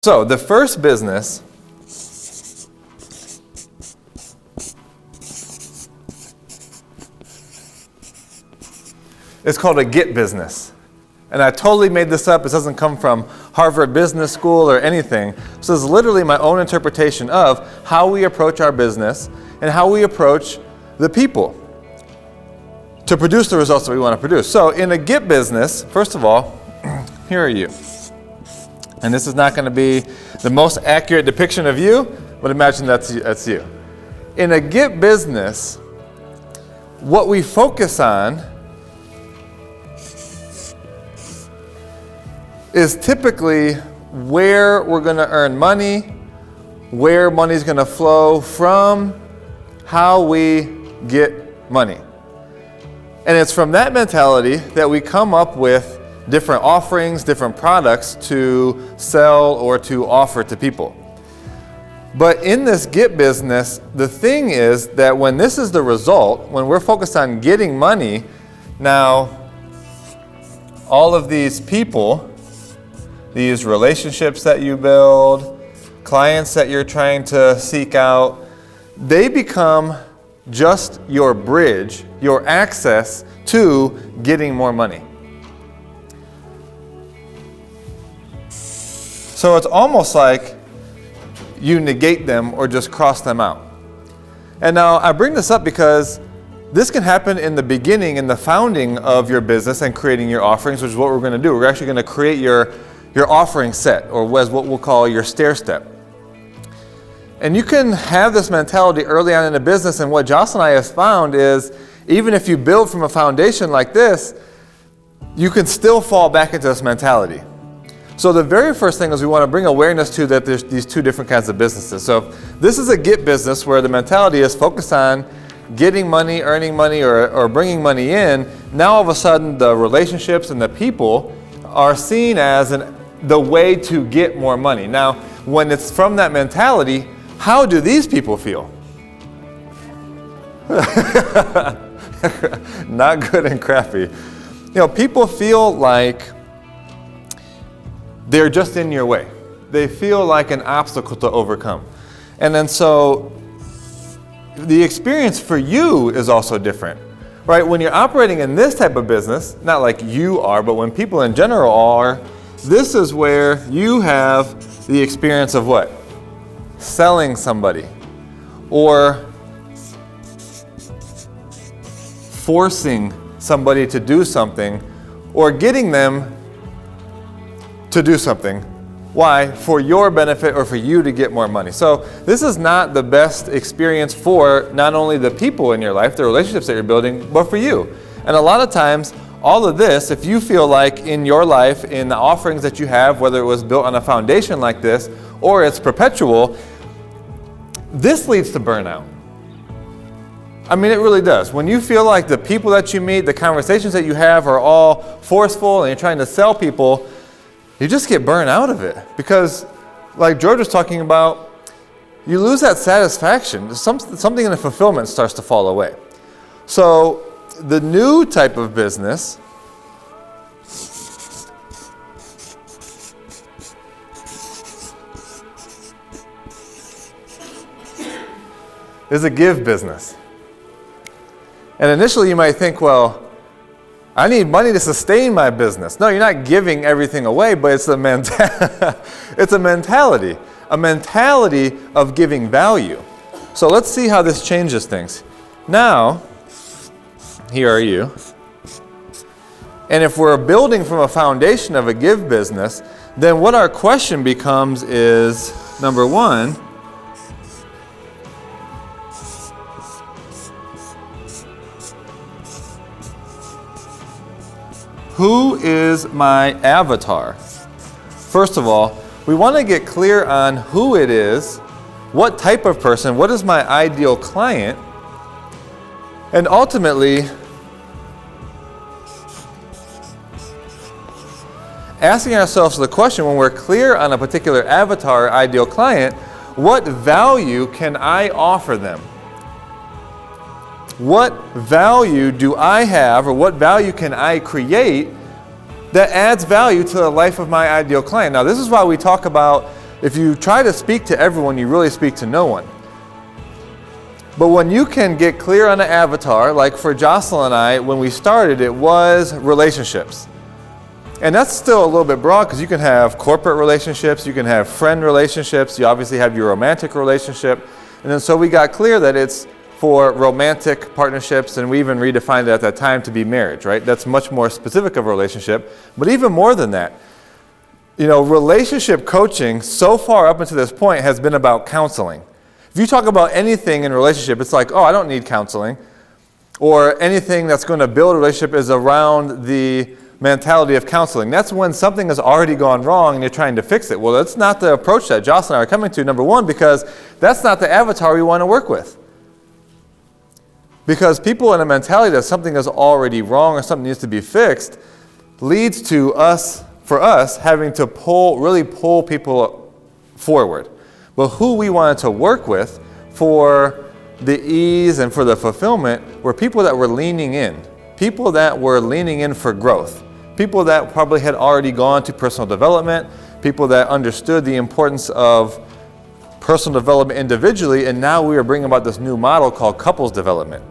So the first business is called a get business. And I totally made this up. It doesn't come from Harvard Business School or anything. So this is literally my own interpretation of how we approach our business and how we approach the people to produce the results that we want to produce. So in a get business, first of all, here are you. And this is not going to be the most accurate depiction of you, but imagine that's you. In a get business, what we focus on is typically where we're going to earn money, where money's going to flow from, how we get money. And it's from that mentality that we come up with different offerings, different products to sell or to offer to people. But in this get business, the thing is that when this is the result, when we're focused on getting money, now all of these people, these relationships that you build, clients that you're trying to seek out, they become just your bridge, your access to getting more money. So it's almost like you negate them or just cross them out. And now I bring this up because this can happen in the beginning, in the founding of your business and creating your offerings, which is what we're going to do. We're actually going to create your offering set, or as what we'll call your stair step. And you can have this mentality early on in a business, and what Jocelyn and I have found is even if you build from a foundation like this, you can still fall back into this mentality. So the very first thing is we want to bring awareness to that there's these two different kinds of businesses. So this is a get business where the mentality is focused on getting money, earning money, or bringing money in. Now all of a sudden the relationships and the people are seen as the way to get more money. Now when it's from that mentality, how do these people feel? Not good and crappy. People feel like they're just in your way. They feel like an obstacle to overcome. And then so the experience for you is also different, right? When you're operating in this type of business, not like you are, but when people in general are, this is where you have the experience of what? Selling somebody or forcing somebody to do something or getting them to do something. Why? For your benefit or for you to get more money. So this is not the best experience for not only the people in your life, the relationships that you're building, but for you. And a lot of times, all of this, if you feel like in your life, in the offerings that you have, whether it was built on a foundation like this or it's perpetual, this leads to burnout. I mean, it really does. When you feel like the people that you meet, the conversations that you have are all forceful and you're trying to sell people, you just get burned out of it. Because, like George was talking about, you lose that satisfaction. Something in the fulfillment starts to fall away. So, the new type of business is a give business. And initially you might think, well, I need money to sustain my business. No, you're not giving everything away, but it's a mentality of giving value. So let's see how this changes things. Now, here are you. And if we're building from a foundation of a give business, then what our question becomes is, number one, who is my avatar? First of all, we want to get clear on who it is, what type of person, what is my ideal client, and ultimately asking ourselves the question when we're clear on a particular avatar, ideal client, what value can I offer them? What value do I have, or what value can I create that adds value to the life of my ideal client? Now, this is why we talk about If you try to speak to everyone, you really speak to no one. But when you can get clear on an avatar, like for Jocelyn and I, when we started, it was relationships. And that's still a little bit broad because you can have corporate relationships, you can have friend relationships, you obviously have your romantic relationship. And then so we got clear that it's for romantic partnerships, and we even redefined it at that time to be marriage, right? That's much more specific of a relationship. But even more than that, relationship coaching so far up until this point has been about counseling. If you talk about anything in a relationship, it's like, oh, I don't need counseling. Or anything that's going to build a relationship is around the mentality of counseling. That's when something has already gone wrong and you're trying to fix it. Well, that's not the approach that Jocelyn and I are coming to, number one, because that's not the avatar we want to work with. Because people in a mentality that something is already wrong or something needs to be fixed leads to for us, having to really pull people forward. But who we wanted to work with for the ease and for the fulfillment were people that were leaning in. People that were leaning in for growth. People that probably had already gone to personal development. People that understood the importance of personal development individually, and now we are bringing about this new model called couples development.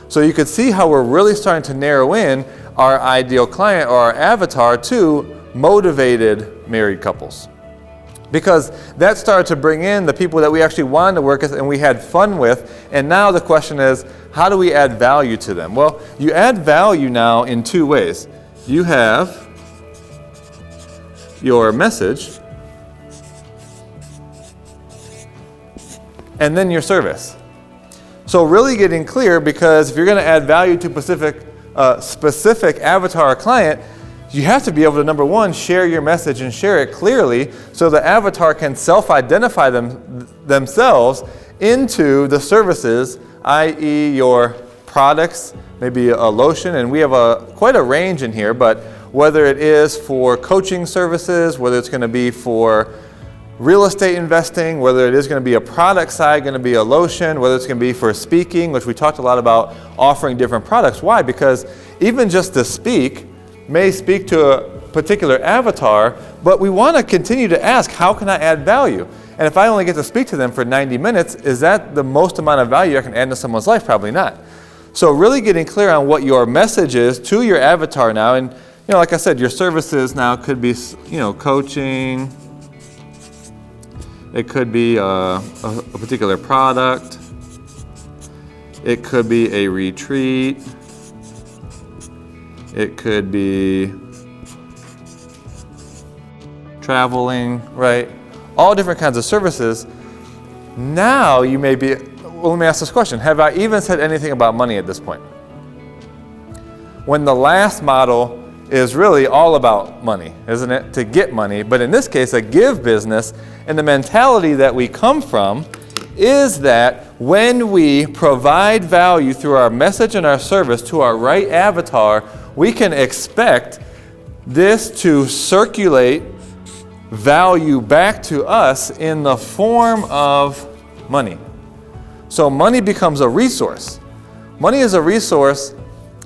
So you could see how we're really starting to narrow in our ideal client or our avatar to motivated married couples. Because that started to bring in the people that we actually wanted to work with and we had fun with. And now the question is, how do we add value to them? Well, you add value now in two ways. You have your message and then your service. So really getting clear, because if you're going to add value to a specific avatar or client, you have to be able to, number one, share your message and share it clearly so the avatar can self-identify themselves into the services, i.e. your products, maybe a lotion, and we have quite a range in here, but whether it is for coaching services, whether it's going to be for real estate investing, whether it is going to be a product side, going to be a lotion, whether it's going to be for speaking, which we talked a lot about offering different products. Why? Because even just to speak may speak to a particular avatar, but we want to continue to ask, how can I add value? And if I only get to speak to them for 90 minutes, is that the most amount of value I can add into someone's life? Probably not. So really getting clear on what your message is to your avatar now, and like I said, your services now could be coaching, it could be a particular product, it could be a retreat, it could be traveling, right? All different kinds of services. Now you may be, let me ask this question. Have I even said anything about money at this point? When the last model is really all about money, isn't it? To get money. But in this case, a give business, and the mentality that we come from is that when we provide value through our message and our service to our right avatar, we can expect this to circulate value back to us in the form of money. So money becomes a resource. Money is a resource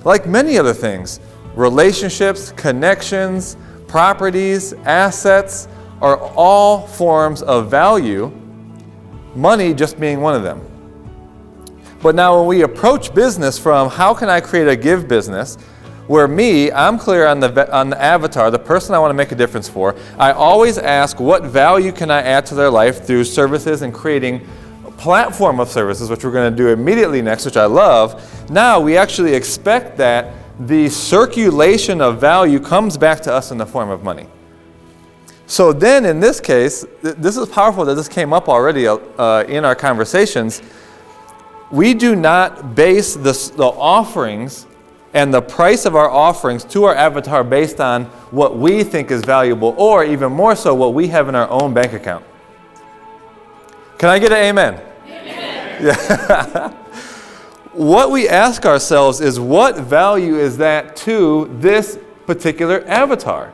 like many other things. Relationships, connections, properties, assets are all forms of value, money just being one of them. But now when we approach business from how can I create a give business, where I'm clear on the avatar, the person I want to make a difference for, I always ask what value can I add to their life through services and creating a platform of services, which we're going to do immediately next, which I love. Now we actually expect that the circulation of value comes back to us in the form of money. So then in this case, this is powerful that this came up already in our conversations. We do not base the offerings and the price of our offerings to our avatar based on what we think is valuable, or even more so, what we have in our own bank account. Can I get an amen? Amen. Yeah. What we ask ourselves is, what value is that to this particular avatar?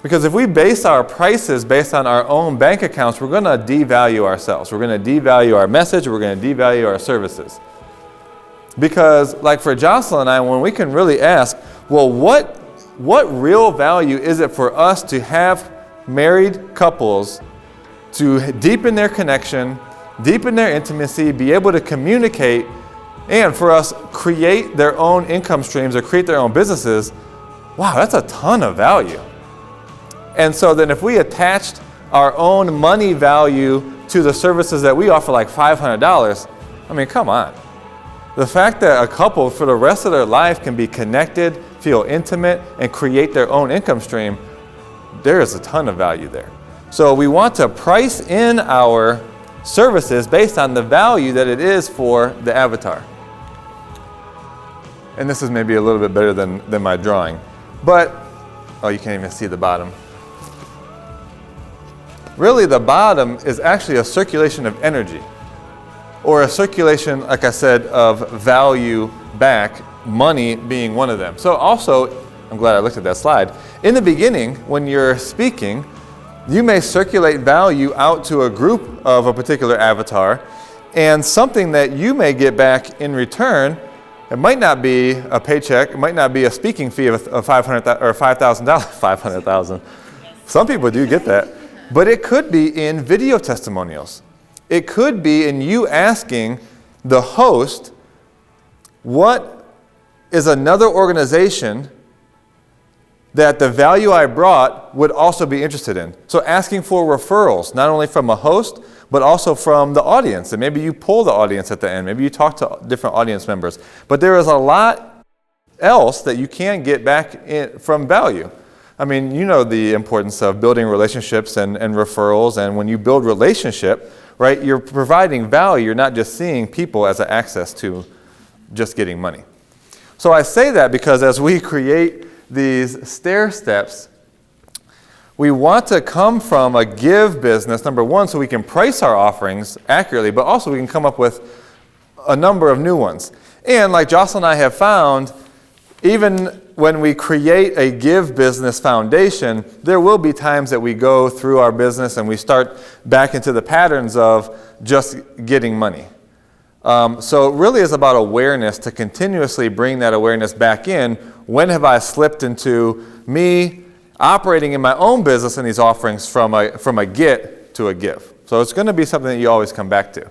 Because if we base our prices based on our own bank accounts, we're going to devalue ourselves. We're going to devalue our message. We're going to devalue our services. Because like for Jocelyn and I, when we can really ask, well, what real value is it for us to have married couples to deepen their connection, deepen their intimacy, be able to communicate, and for us, create their own income streams or create their own businesses. Wow, that's a ton of value. And so then if we attached our own money value to the services that we offer, like $500, I mean, come on. The fact that a couple for the rest of their life can be connected, feel intimate, and create their own income stream, there is a ton of value there. So we want to price in our services based on the value that it is for the avatar. And this is maybe a little bit better than my drawing. But, oh, you can't even see the bottom. Really, the bottom is actually a circulation of energy, or a circulation, like I said, of value back, money being one of them. So also, I'm glad I looked at that slide. In the beginning, when you're speaking, you may circulate value out to a group of a particular avatar, and something that you may get back in return. It might not be a paycheck. It might not be a speaking fee of $500 or $5,000. $500,000. Some people do get that. But it could be in video testimonials. It could be in you asking the host, what is another organization that the value I brought would also be interested in? So asking for referrals, not only from a host, but also from the audience. And maybe you pull the audience at the end. Maybe you talk to different audience members. But there is a lot else that you can get back from value. I mean, you know the importance of building relationships and referrals. And when you build relationship, right, you're providing value. You're not just seeing people as an access to just getting money. So I say that because as we create these stair steps, we want to come from a give business, number one, so we can price our offerings accurately, but also we can come up with a number of new ones. And like Jocelyn and I have found, even when we create a give business foundation, there will be times that we go through our business and we start back into the patterns of just getting money. So it really is about awareness, to continuously bring that awareness back in. When have I slipped into me operating in my own business in these offerings from a get to a give? So it's going to be something that you always come back to.